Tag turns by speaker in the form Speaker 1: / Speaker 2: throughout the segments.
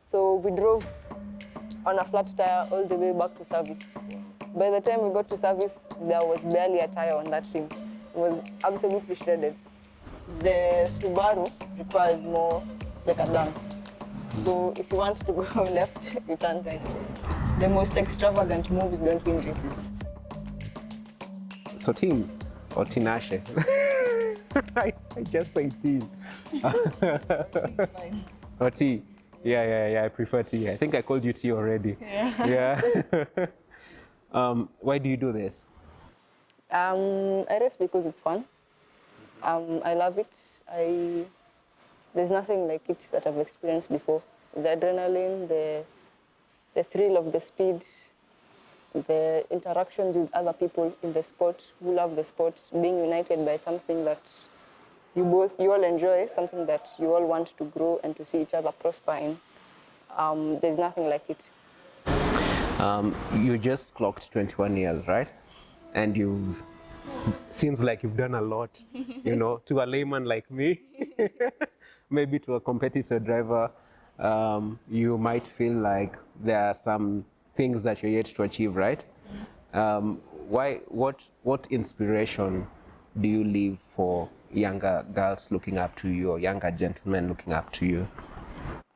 Speaker 1: So we drove on a flat tire all the way back to service. By the time we got to service, there was barely a tire on that rim. It was absolutely shredded. The Subaru requires more, it's like a dance. So if you want to go left, you turn right. The most extravagant moves don't win races.
Speaker 2: So team or Tinashe? I just say team.
Speaker 1: Fine.
Speaker 2: Or T. Yeah, I prefer T. I think I called you T already.
Speaker 1: Yeah.
Speaker 2: Why do you do this?
Speaker 1: I race because it's fun. I love it. There's nothing like it that I've experienced before. The adrenaline, the thrill of the speed, the interactions with other people in the sport who love the sport, being united by something that you all enjoy, something that you all want to grow and to see each other prosper in. There's nothing like it.
Speaker 2: You just clocked 21 years, right? And seems like you've done a lot, to a layman like me. Maybe to a competitor driver, you might feel like there are some things that you're yet to achieve, right? What inspiration do you leave for younger girls looking up to you or younger gentlemen looking up to you?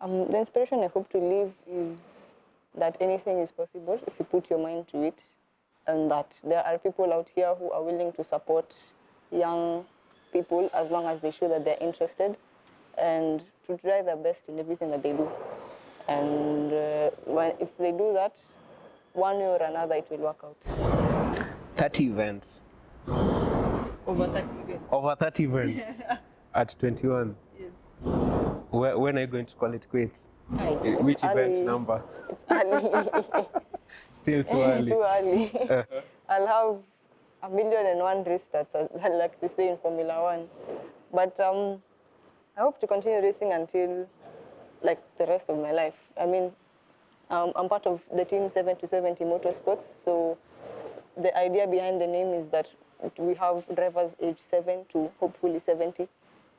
Speaker 1: The inspiration I hope to leave is that anything is possible if you put your mind to it, and that there are people out here who are willing to support young people as long as they show that they're interested and to try their best in everything that they do. And if they do that, one way or another, it will work out.
Speaker 2: 30 events.
Speaker 1: Over 30 events.
Speaker 2: Over 30 events at 21.
Speaker 1: Yes.
Speaker 2: When are you going to call it quits?
Speaker 1: It's
Speaker 2: Which event
Speaker 1: early.
Speaker 2: number?
Speaker 1: It's early.
Speaker 2: Still too early.
Speaker 1: Too early. I'll have 1,000,001 restarts, like they say in Formula One. But I hope to continue racing until like the rest of my life. I mean, I'm part of the team 7 to 70 motorsports, so the idea behind the name is that we have drivers age 7 to hopefully 70.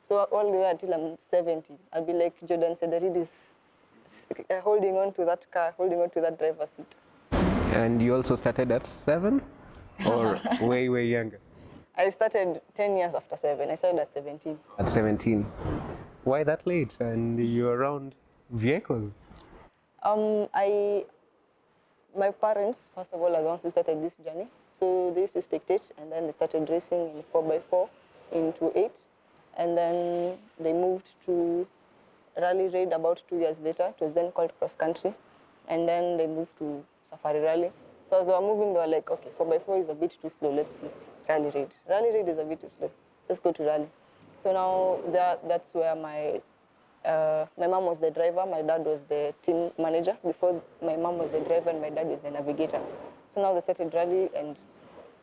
Speaker 1: So all the way until I'm 70, I'll be like Jordan Cederidis, holding on to that car, holding on to that driver's seat.
Speaker 2: And you also started at 7 or way younger?
Speaker 1: I started 10 years after 7. I started at 17.
Speaker 2: At 17. Why that late? And you're around vehicles?
Speaker 1: My parents, first of all, are the ones who started this journey. So they used to spectate, and then they started racing in 4x4 in 28. And then they moved to rally raid about 2 years later. It was then called cross country. And then they moved to safari rally. So as they were moving, they were like, okay, 4x4 is a bit too slow. Let's see rally raid. Rally raid is a bit too slow. Let's go to rally. So now that's where my mom was the driver, my dad was the team manager. Before, my mom was the driver and my dad was the navigator. So now they started rally, and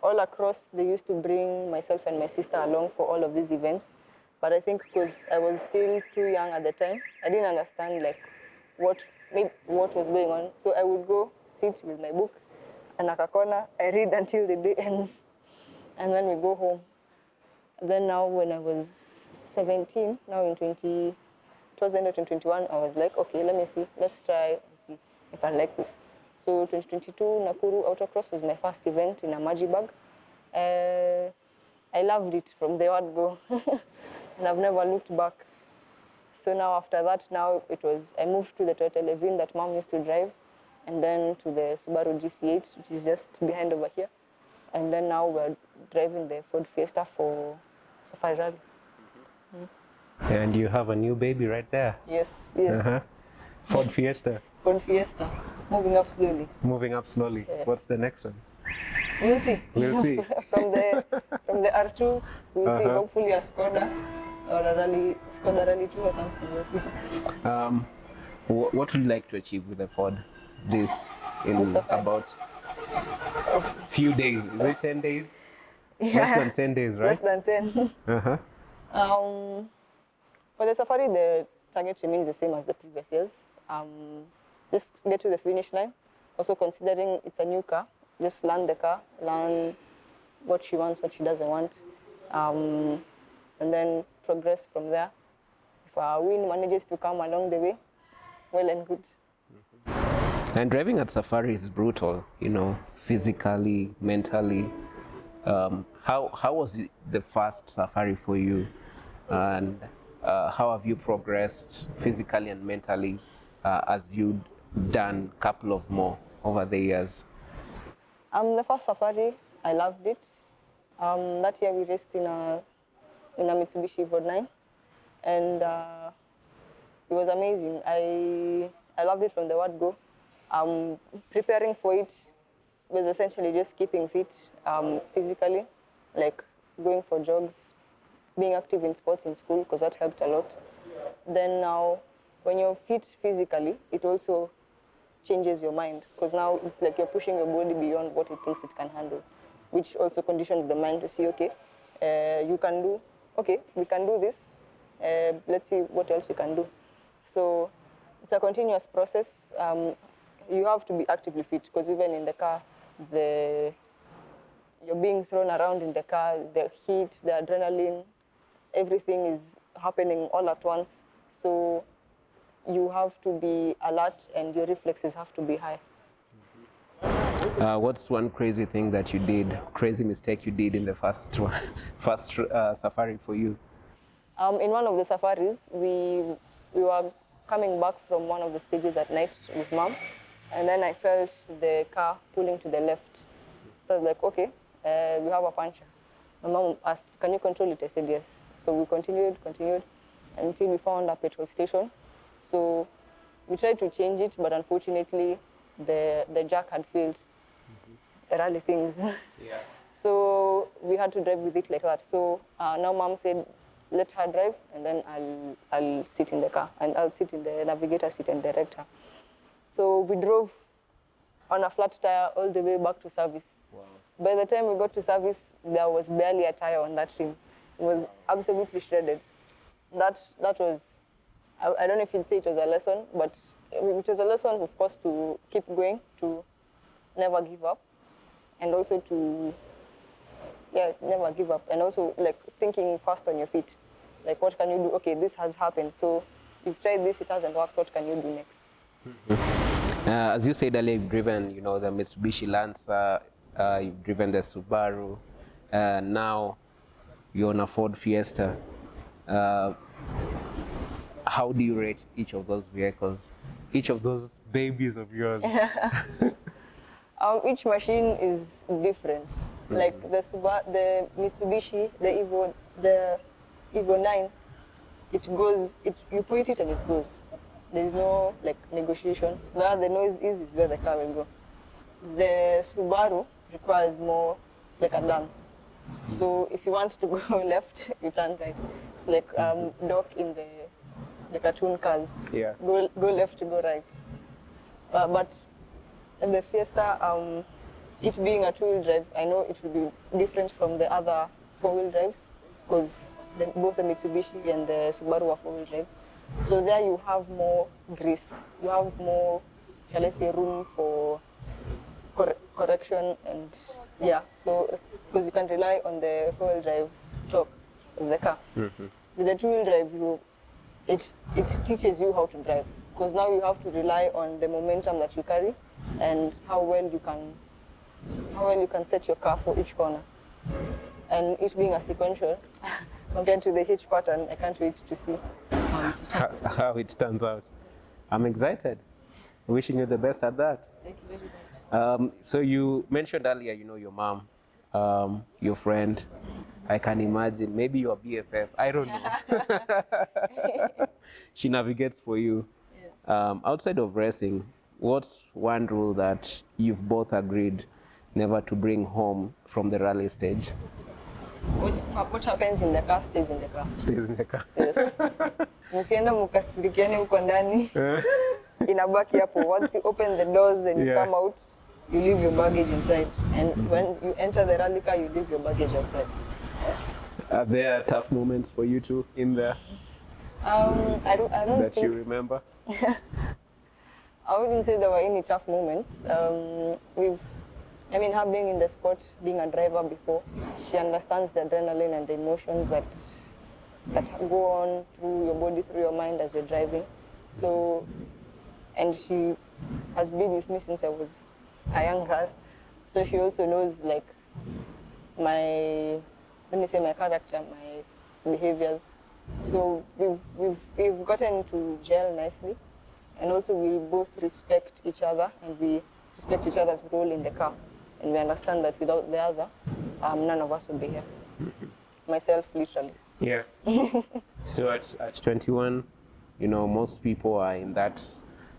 Speaker 1: all across they used to bring myself and my sister along for all of these events. But I think because I was still too young at the time, I didn't understand like what was going on. So I would go sit with my book and a corner, I read until the day ends, and then we go home. And then now when I was 17, now in 2021, I was like, okay, let me see. Let's try and see if I like this. So 2022, Nakuru autocross was my first event in a Maji bag. I loved it from the word go, and I've never looked back. So now after that, I moved to the Toyota Levin that mom used to drive, and then to the Subaru GC8, which is just behind over here. And then now we're driving the Ford Fiesta for Safari Rally.
Speaker 2: And you have a new baby right there.
Speaker 1: Yes.
Speaker 2: Ford Fiesta.
Speaker 1: Ford Fiesta, moving up slowly.
Speaker 2: Moving up slowly. Yeah. What's the next one?
Speaker 1: We'll see.
Speaker 2: We'll see.
Speaker 1: from the R2, we'll see. Hopefully a Skoda or a Skoda Rally 2 or something. We'll see.
Speaker 2: What would you like to achieve with the Ford? This about a few days. Is it 10 days?
Speaker 1: Yeah.
Speaker 2: Less than 10 days, right?
Speaker 1: Less than 10. For the Safari, the target remains the same as the previous years. Just get to the finish line. Also considering it's a new car, just learn the car, learn what she wants, what she doesn't want, and then progress from there. If a win manages to come along the way, well and good.
Speaker 2: And driving at safari is brutal, you know, physically, mentally. How was the first safari for you, and how have you progressed physically and mentally as you done a couple of more over the years?
Speaker 1: The first safari, I loved it. That year we raced in a Mitsubishi Evo 9, and it was amazing. I loved it from the word go. Preparing for it was essentially just keeping fit physically, like going for jogs, being active in sports in school, because that helped a lot. Then now, when you're fit physically, it also changes your mind, because now it's like you're pushing your body beyond what it thinks it can handle, which also conditions the mind to see, okay, you can do, okay, we can do this. Let's see what else we can do. So it's a continuous process. You have to be actively fit, because even in the car, you're being thrown around in the car, the heat, the adrenaline, everything is happening all at once. So you have to be alert and your reflexes have to be high.
Speaker 2: What's one crazy thing that you did, crazy mistake you did in the first safari for you?
Speaker 1: In one of the safaris, we were coming back from one of the stages at night with mom, and then I felt the car pulling to the left. So I was like, okay, we have a puncture. My mom asked, can you control it? I said yes. So we continued, until we found a petrol station. So we tried to change it, but unfortunately, the jack had failed. The rally things.
Speaker 2: Yeah.
Speaker 1: So we had to drive with it like that. So now mom said, let her drive, and then I'll sit in the car, and I'll sit in the navigator seat and direct her. So we drove on a flat tire all the way back to service.
Speaker 2: Wow.
Speaker 1: By the time we got to service, there was barely a tire on that rim. It was absolutely shredded. That was, I don't know if you'd say it was a lesson, but it was a lesson, of course, to keep going, to never give up, and also to, never give up, and also like thinking fast on your feet. Like, what can you do? Okay, this has happened, so you've tried this, it hasn't worked, what can you do next?
Speaker 2: As you said earlier, you've driven, you know, the Mitsubishi Lancer, you've driven the Subaru, now you're on a Ford Fiesta. How do you rate each of those vehicles, each of those babies of yours?
Speaker 1: Each machine is different. Like the Mitsubishi, the Evo 9, you point it and it goes. There's no like negotiation. Where the noise is where the car will go. The Subaru requires more, it's like a dance. So if you want to go left, you turn right. It's like Doc in the cartoon cars.
Speaker 2: Yeah.
Speaker 1: Go left, go right. But in the Fiesta, it being a two-wheel drive, I know it will be different from the other four-wheel drives, because both the Mitsubishi and the Subaru are four-wheel drives. So there you have more grease. You have more, shall I say, room for correction, and yeah. So because you can rely on the four-wheel drive torque of the car. Mm-hmm. With the two-wheel drive, it teaches you how to drive, because now you have to rely on the momentum that you carry and how well you can set your car for each corner. And it being a sequential, compared to the hitch pattern, I can't wait to see
Speaker 2: how it turns out. I'm excited. Wishing you the best at that.
Speaker 1: Thank you very much.
Speaker 2: So you mentioned earlier, you know, your mom, your friend. I can imagine, maybe your BFF. I don't know. She navigates for you.
Speaker 1: Yes.
Speaker 2: Outside of racing, what's one rule that you've both agreed never to bring home from the rally stage?
Speaker 1: What happens in the car stays in the car.
Speaker 2: Stays in the car.
Speaker 1: Yes. Mkienda mkasirikiane huko ndani, inabaki hapo. Once you open the doors and you come out, you leave your baggage inside. And when you enter the rally car, you leave your baggage outside.
Speaker 2: Are there tough moments for you two in there?
Speaker 1: I don't
Speaker 2: that
Speaker 1: think
Speaker 2: you remember?
Speaker 1: I wouldn't say there were any tough moments. Her being in the sport, being a driver before, she understands the adrenaline and the emotions that go on through your body, through your mind as you're driving. So and she has been with me since I was a young girl. So she also knows like my, let me say, my character, my behaviors. So we've gotten to gel nicely, and also we both respect each other, and we respect each other's role in the car, and we understand that without the other, none of us would be here. Myself, literally.
Speaker 2: Yeah. So at 21, you know, most people are in that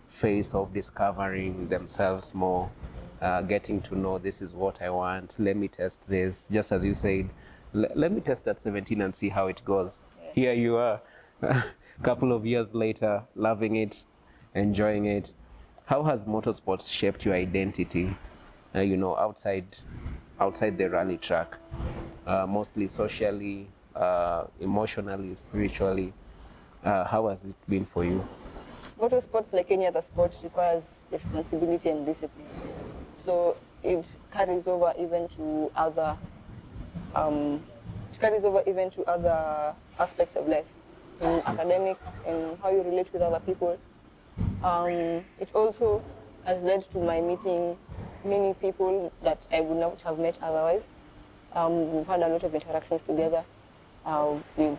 Speaker 2: phase of discovering themselves more, getting to know this is what I want. Let me test this. Just as you said, let me test at 17 and see how it goes.
Speaker 1: Yeah.
Speaker 2: Here you are, a couple of years later, loving it, enjoying it. How has motorsports shaped your identity? You know, outside the rally track, mostly socially, emotionally, spiritually. How has it been for you?
Speaker 1: Motorsports, like any other sport, requires responsibility and discipline. So it carries over even to other, aspects of life, in academics, in how you relate with other people. It also has led to my meeting many people that I would not have met otherwise. We've had a lot of interactions together. We've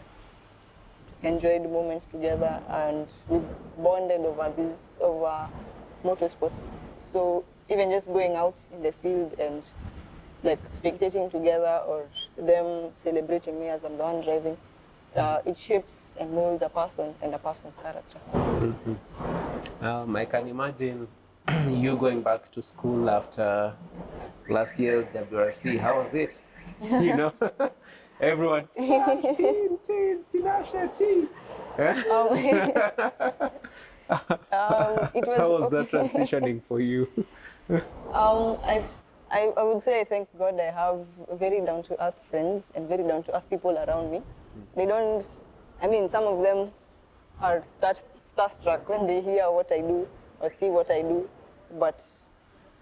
Speaker 1: enjoyed moments together, and we've bonded over motorsports. So even just going out in the field and like spectating together, or them celebrating me as I'm the one driving, it shapes and molds a person and a person's character.
Speaker 2: I can imagine you going back to school after last year's WRC. How was it? You know, everyone, Tinashe, teen.
Speaker 1: It was.
Speaker 2: How was that transitioning for you?
Speaker 1: I would say I thank God I have very down to earth friends and very down to earth people around me. They don't. I mean, some of them are starstruck when they hear what I do or see what I do, but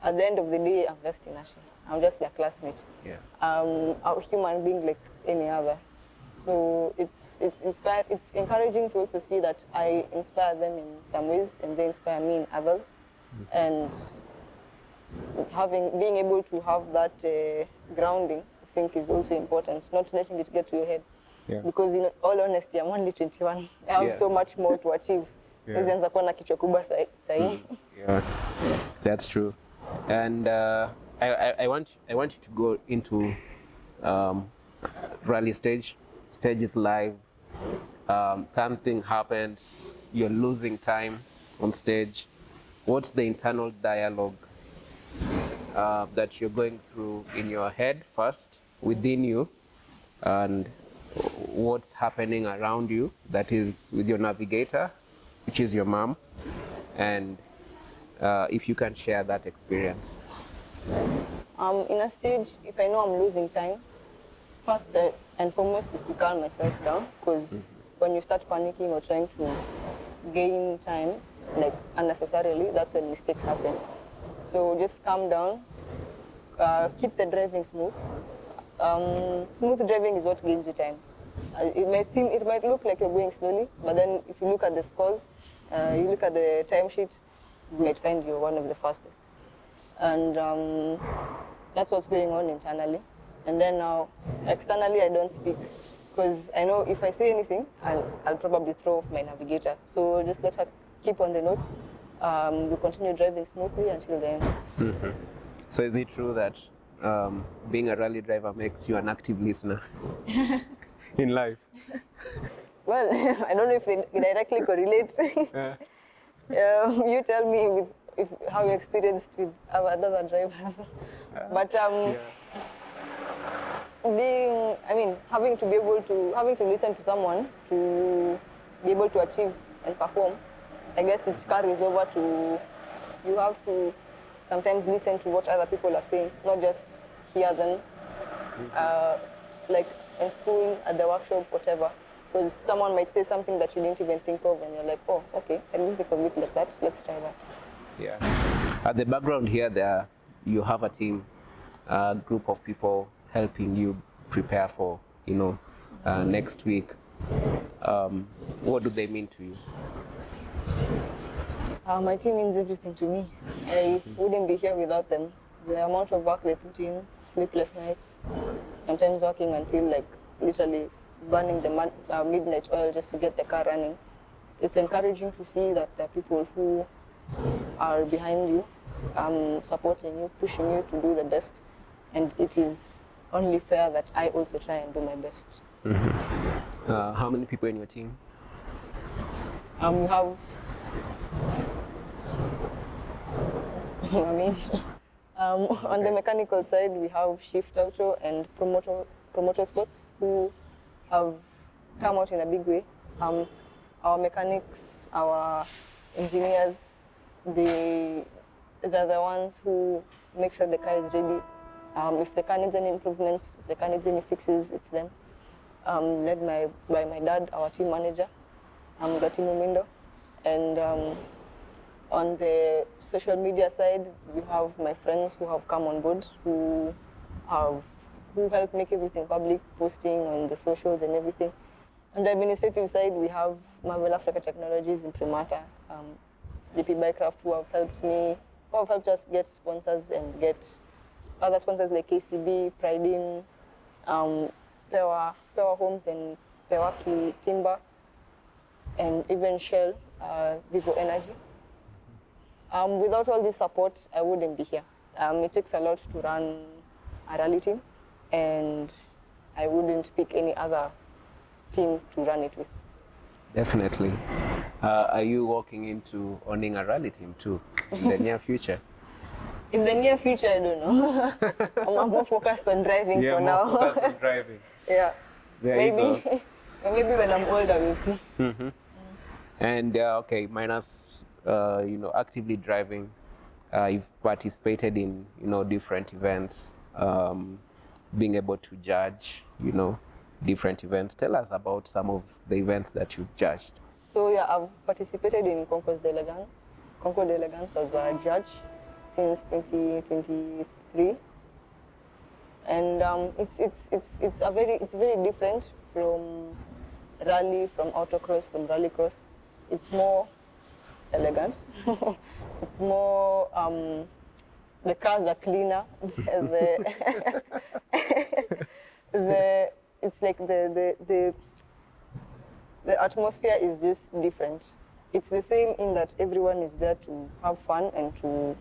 Speaker 1: at the end of the day, I'm just Tinashe. I'm just their classmate.
Speaker 2: Yeah.
Speaker 1: A human being like any other. So it's encouraging to also see that I inspire them in some ways, and they inspire me in others. And being able to have that grounding, I think, is also important. Not letting it get to your head.
Speaker 2: Yeah.
Speaker 1: Because in all honesty, I'm only 21. I have so much more to achieve.
Speaker 2: Yeah.
Speaker 1: Siwezi kuwa na kichwa kubwa sahi.
Speaker 2: Yeah, that's true. And I want you to go into rally stage. Stage is live. Something happens. You're losing time on stage. What's the internal dialogue that you're going through in your head first, within you, and what's happening around you, that is with your navigator, which is your mom, and if you can share that experience.
Speaker 1: In a stage, if I know I'm losing time, first and foremost is to calm myself down, because when you start panicking or trying to gain time, like unnecessarily, that's when mistakes happen. So just calm down, keep the driving smooth. Smooth driving is what gains you time. It might look like you're going slowly, but then if you look at the scores, you look at the timesheet, you might find you're one of the fastest. And that's what's going on internally. And then now, externally, I don't speak, because I know if I say anything, I'll probably throw off my navigator. So just let her keep on the notes. We'll continue driving smoothly until the end.
Speaker 2: Mm-hmm. So is it true that being a rally driver makes you an active listener in life?
Speaker 1: Well, I don't know if they directly correlate. You tell me how you experienced with our other drivers. But having to listen to someone to be able to achieve and perform, I guess it carries over to, you have to sometimes listen to what other people are saying, not just hear them, like in school, at the workshop, whatever. Because someone might say something that you didn't even think of, and you're like, oh, okay, I didn't think of it like that, let's try that.
Speaker 2: Yeah. At the background here, you have a team, a group of people helping you prepare for, next week. What do they mean to you?
Speaker 1: My team means everything to me. I wouldn't be here without them. The amount of work they put in, sleepless nights, sometimes working until like literally burning the midnight oil just to get the car running. It's encouraging to see that there are people who are behind you, supporting you, pushing you to do the best. And it is only fair that I also try and do my best.
Speaker 2: How many people in your team?
Speaker 1: We have, on the mechanical side, we have Shift Auto and Promoter Sports who have come out in a big way. Our mechanics, our engineers, they're the ones who make sure the car is ready. If the car needs any improvements, if the car needs any fixes, it's them. Led by my dad, our team manager, Gatimu. And on the social media side, we have my friends who have come on board, who help make everything public, posting on the socials and everything. On the administrative side, we have Marvel Africa Technologies, Impreza, DP Bikecraft, who have helped us get sponsors and get other sponsors like KCB, Pride In, Pewa Homes and Pewaki Timber, and even Shell, Vivo Energy. Without all this support, I wouldn't be here. It takes a lot to run a rally team, and I wouldn't pick any other team to run it with.
Speaker 2: Definitely. Are you walking into owning a rally team too in the near future?
Speaker 1: In the near future, I don't know. I'm more focused on driving for now.
Speaker 2: Yeah, more focused on driving.
Speaker 1: Yeah.
Speaker 2: There you go.
Speaker 1: Maybe when I'm older, we'll see.
Speaker 2: Mm-hmm. And okay, minus actively driving, you've participated in different events, being able to judge different events. Tell us about some of the events that you've judged.
Speaker 1: So yeah, I've participated in Concours d'Elegance as a judge since 2023, and it's very different from rally, from autocross, from rallycross. It's more elegant. It's more the cars are cleaner. It's like the atmosphere is just different. It's the same in that everyone is there to have fun and to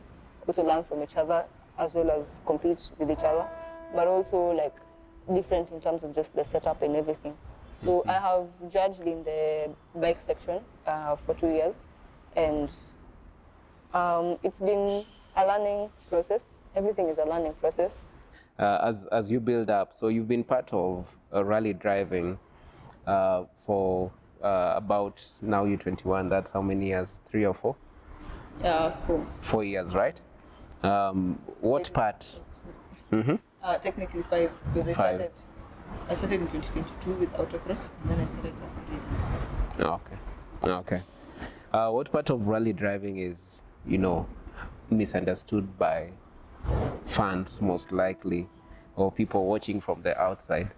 Speaker 1: also learn from each other as well as compete with each other, but also like different in terms of just the setup and everything. So I have judged in the bike section for 2 years, and it's been a learning process. Everything is a learning process.
Speaker 2: As you build up, so you've been part of rally driving for about, now you're 21, that's how many years? 3 or 4?
Speaker 1: 4.
Speaker 2: 4 years, right? What part?
Speaker 1: Technically 5, because
Speaker 2: 5.
Speaker 1: I started in 2022 with autocross, and then I started Subaru.
Speaker 2: Okay. What part of rally driving is, misunderstood by fans most likely, or people watching from the outside?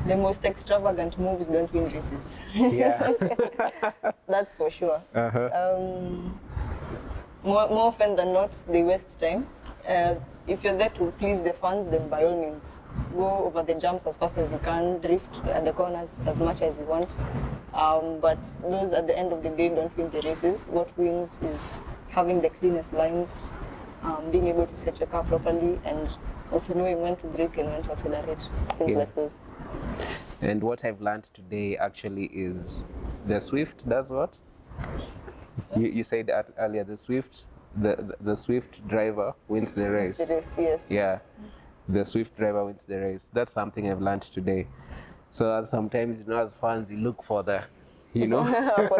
Speaker 1: The most extravagant moves don't win races.
Speaker 2: Yeah.
Speaker 1: That's for sure.
Speaker 2: Uh-huh.
Speaker 1: More often than not, they waste time. If you're there to please the fans, then by all means, go over the jumps as fast as you can, drift at the corners as much as you want. But those at the end of the day don't win the races. What wins is having the cleanest lines, being able to set your car properly, and also knowing when to brake and when to accelerate, things like those.
Speaker 2: And what I've learned today actually is the Swift does what? You said that earlier, the Swift driver wins the race.
Speaker 1: The race, yes.
Speaker 2: Yeah, the Swift driver wins the race. That's something I've learned today. So sometimes, as fans, you look for the,
Speaker 1: for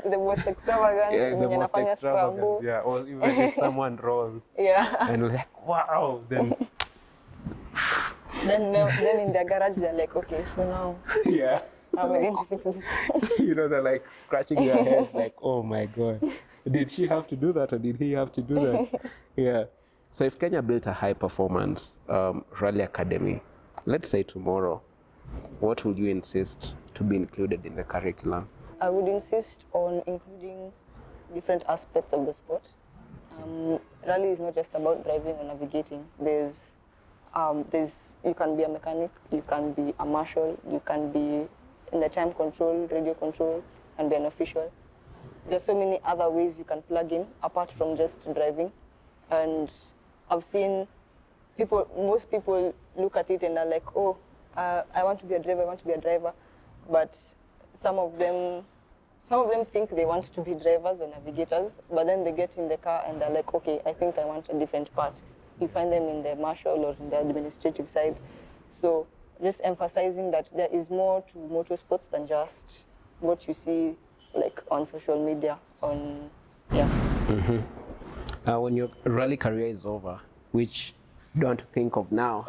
Speaker 1: the most extravagant,
Speaker 2: the most extravagant,
Speaker 1: scramble.
Speaker 2: yeah, or even if someone rolls,
Speaker 1: yeah,
Speaker 2: and like, wow, then
Speaker 1: then in their garage they're like, okay, so now
Speaker 2: yeah,
Speaker 1: how am I going to fix this?
Speaker 2: They're like scratching their heads, like, oh my god, did she have to do that or did he have to do that? Yeah. So if Kenya built a high performance rally academy, let's say tomorrow, what would you insist to be included in the curriculum?
Speaker 1: I would insist on including different aspects of the sport. Rally is not just about driving or navigating. You can be a mechanic, you can be a marshal, you can be in the time control, radio control, you can be an official. There's so many other ways you can plug in apart from just driving. And I've seen most people look at it and are like, oh, I want to be a driver, I want to be a driver. But some of them think they want to be drivers or navigators, but then they get in the car and they're like, okay, I think I want a different part. You find them in the marshal or in the administrative side. So just emphasizing that there is more to motorsports than just what you see like on social media.
Speaker 2: When your rally career is over, which you don't think of now,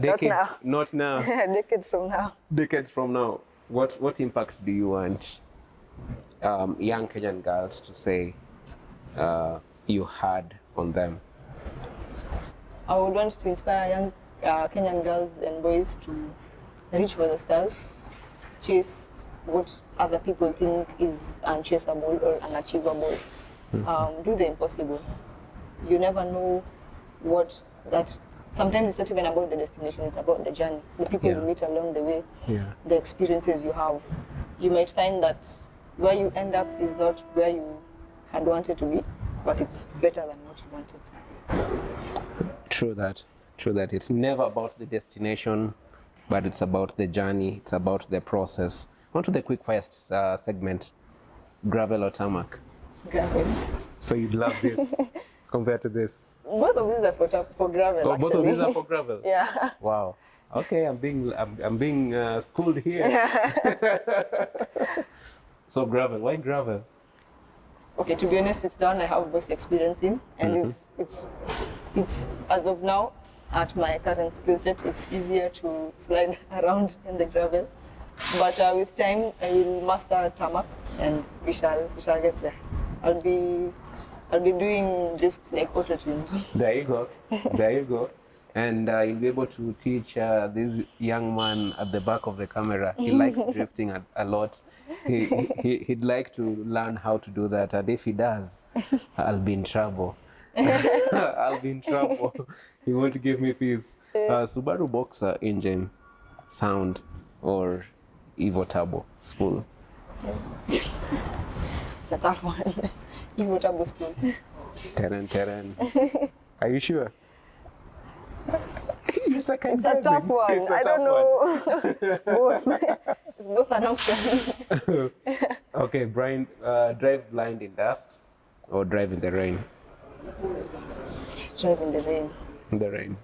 Speaker 2: decades, not now.
Speaker 1: Decades from now.
Speaker 2: Decades from now, what impact do you want young Kenyan girls to say you had on them?
Speaker 1: I would want to inspire young Kenyan girls and boys to reach for the stars, chase what other people think is unchaseable or unachievable. Do the impossible. You never know sometimes it's not even about the destination, it's about the journey, the people you meet along the way, the experiences you have. You might find that where you end up is not where you had wanted to be, but it's better than what you wanted.
Speaker 2: True that. It's never about the destination, but it's about the journey, it's about the process. On to the quick fire segment, gravel or tarmac?
Speaker 1: Gravel.
Speaker 2: So you'd love this compared to this?
Speaker 1: Both of these are for gravel.
Speaker 2: Oh, both of these are for gravel?
Speaker 1: Yeah.
Speaker 2: Wow. Okay, I'm being schooled here. So gravel. Why gravel?
Speaker 1: Okay, to be honest, it's the one I have most experience in, and it's as of now, at my current skill set, it's easier to slide around in the gravel. But with time, I will master tarmac, and we shall get there. I'll be doing drifts like auto-tune.
Speaker 2: There you go. And you'll be able to teach this young man at the back of the camera. He likes drifting a lot. He'd like to learn how to do that, and if he does, I'll be in trouble. I'll be in trouble. He won't give me peace. Subaru Boxer engine, sound, or Evo Turbo spool?
Speaker 1: It's a tough one. Evo Turbo spool.
Speaker 2: Terran. Are you sure? It's a
Speaker 1: tough one. I don't know. Both. It's both an option.
Speaker 2: Okay, Brian, drive blind in dust or drive in the rain?
Speaker 1: Drive in the rain.
Speaker 2: In the rain.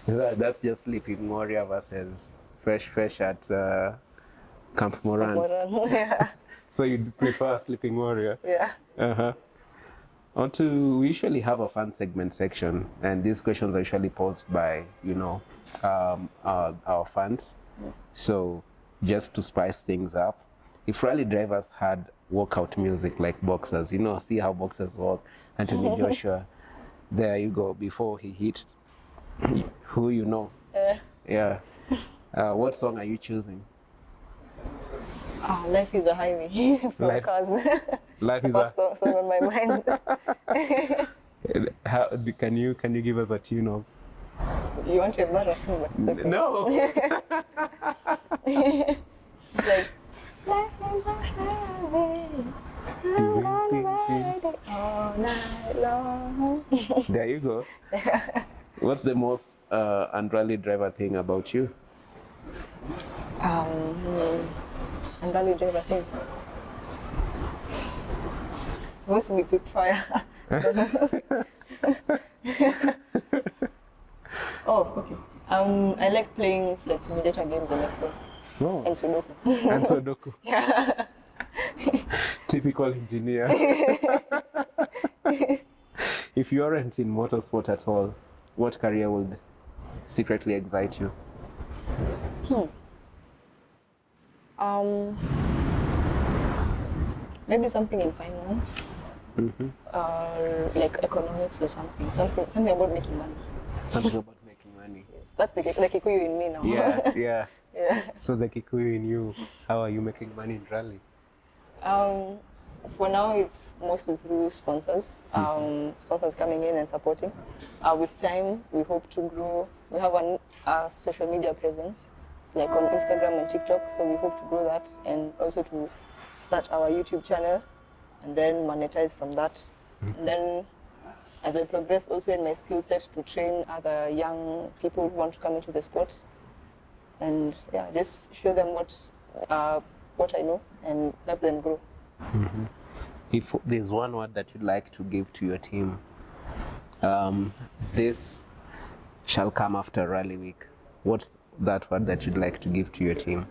Speaker 2: That's just Sleeping Warrior versus Fresh at Camp Moran.
Speaker 1: Yeah.
Speaker 2: So you prefer Sleeping Warrior?
Speaker 1: Yeah.
Speaker 2: We usually have a fun segment section, and these questions are usually posed by, our fans. So just to spice things up, if rally drivers had workout music like boxers, see how boxers walk, Anthony Joshua, there you go, before he hit who you know. Yeah. What song are you choosing?
Speaker 1: Life is a highway from Cars.
Speaker 2: Life is
Speaker 1: a song on my mind.
Speaker 2: Can you give us a tune of?
Speaker 1: You want to embarrass me, but it's okay.
Speaker 2: No.
Speaker 1: It's like, life is a highway, I'm gonna ride it all night long.
Speaker 2: There you go. What's the most unrally driver thing about you?
Speaker 1: Unrally driver thing. Supposed to be quick fire. Oh, okay. I like playing flight simulator games on my phone.
Speaker 2: Oh.
Speaker 1: And Sudoku.
Speaker 2: And Sudoku.
Speaker 1: Yeah.
Speaker 2: Typical engineer. If you aren't in motorsport at all, what career would secretly excite you?
Speaker 1: Maybe something in finance, or like economics or something about making money.
Speaker 2: Something about making money.
Speaker 1: Yes, that's the Kikuyu in me now.
Speaker 2: Yeah.
Speaker 1: Yeah.
Speaker 2: So the Kikuyu in you, how are you making money in rally?
Speaker 1: For now, it's mostly through sponsors. Sponsors coming in and supporting. With time, we hope to grow. We have a social media presence, like on Instagram and TikTok. So we hope to grow that and also to start our YouTube channel and then monetize from that. And then, as I progress also in my skill set, to train other young people who want to come into the sport, and yeah, just show them what I know and help them grow.
Speaker 2: If there's one word that you'd like to give to your team, this shall come after Rally Week. What's that word that you'd like to give to your team?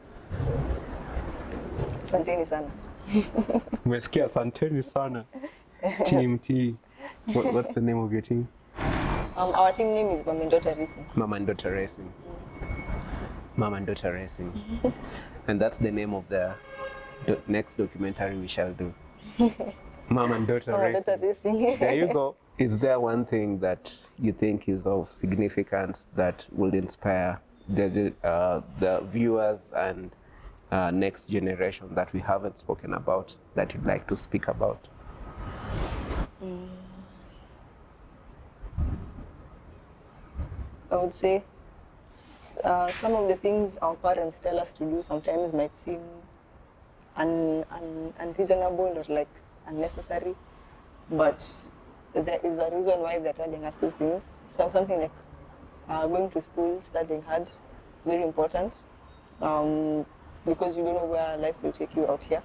Speaker 1: Asanteni sana.
Speaker 2: Umesikia, asanteni sana. Team T. What's the name of your team?
Speaker 1: Our team name is Mama and Daughter Racing.
Speaker 2: Mama and Daughter Racing. Mama and Daughter Racing. And that's the name of the next documentary we shall do. Mama and Daughter
Speaker 1: Mama and
Speaker 2: Racing.
Speaker 1: Daughter Racing.
Speaker 2: There you go. Is there one thing that you think is of significance that will inspire the viewers and next generation that we haven't spoken about that you'd like to speak about?
Speaker 1: I would say some of the things our parents tell us to do sometimes might seem unreasonable or like unnecessary, but there is a reason why they're telling us these things. So something like going to school, studying hard, it's very important because you don't know where life will take you out here.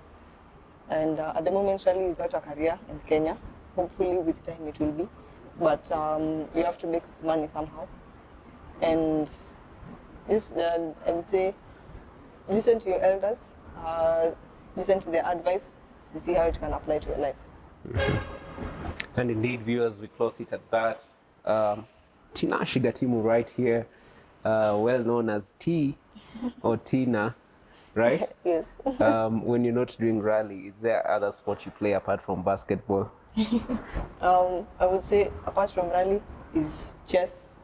Speaker 1: And at the moment, rally is not a career in Kenya. Hopefully, with time, it will be. But you have to make money somehow. And this, I would say, listen to your elders, listen to their advice, and see how it can apply to your life.
Speaker 2: And indeed, viewers, we close it at that. Tinashe Gatimu right here, well known as T or Tina, right?
Speaker 1: Yes.
Speaker 2: When you're not doing rally, is there other sport you play apart from basketball?
Speaker 1: I would say apart from rally is chess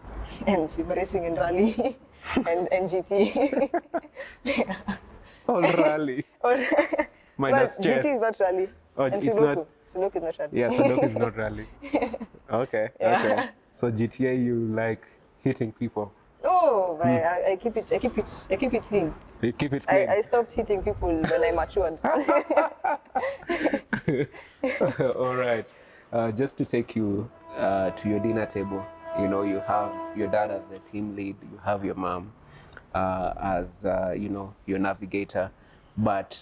Speaker 1: and sim racing and rally and NGT. Yeah.
Speaker 2: All rally. Minus chess.
Speaker 1: GT is not rally.
Speaker 2: Oh,
Speaker 1: and
Speaker 2: it's
Speaker 1: Sudoku.
Speaker 2: not.
Speaker 1: Sudoku is not rally.
Speaker 2: Yeah, Sudoku is not rally. Okay,
Speaker 1: Yeah.
Speaker 2: okay. So GTA, you like hitting people?
Speaker 1: Oh, I keep it clean.
Speaker 2: You keep it clean.
Speaker 1: I stopped hitting people when I matured.
Speaker 2: All right. Just to take you to your dinner table, you know, you have your dad as the team lead, you have your mom as, you know, your navigator. But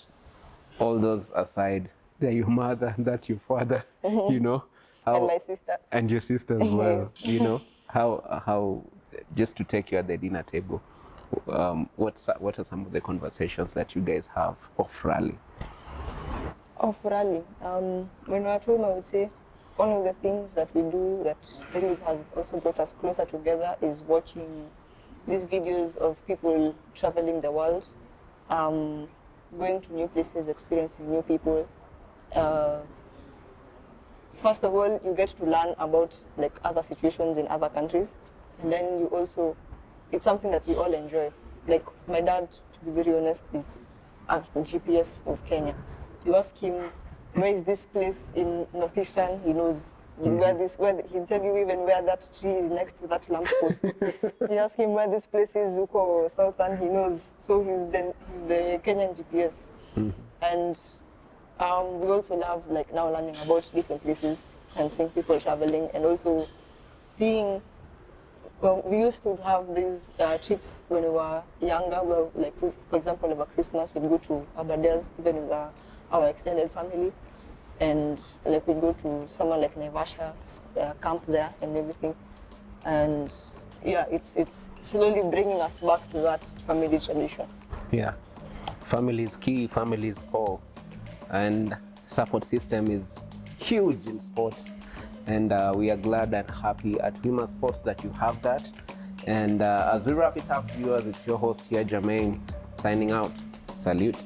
Speaker 2: all those aside, they're your mother, that's your father, you know. How,
Speaker 1: And my sister.
Speaker 2: And your sister as well,
Speaker 1: Yes.
Speaker 2: you know. How, just to take you at the dinner table, what are some of the conversations that you guys have off rally?
Speaker 1: Off rally. When we're at home, I would say one of the things that we do that really has also brought us closer together is watching these videos of people traveling the world, going to new places, experiencing new people. First of all, you get to learn about like other situations in other countries, and then you also, it's something that we all enjoy. Like my dad, to be very honest, is a GPS of Kenya. You ask him, where is this place in Northeastern? He knows where he'll tell you even where that tree is next to that lamppost. You ask him where this place is, Uko Southern, he knows. So he's the Kenyan GPS. And we also love like now learning about different places and seeing people traveling and also seeing. Well, we used to have these trips when we were younger. Well, like for example, over Christmas we'd go to Aberdares, even with our extended family, and like we'd go to somewhere like Naivasha, camp there and everything. And yeah, it's slowly bringing us back to that family tradition.
Speaker 2: Yeah, family is key, family is core, and support system is huge in sports. And we are glad and happy at Wima Sports that you have that. And as we wrap it up, viewers, it's your host here, Jermaine, signing out. Salute.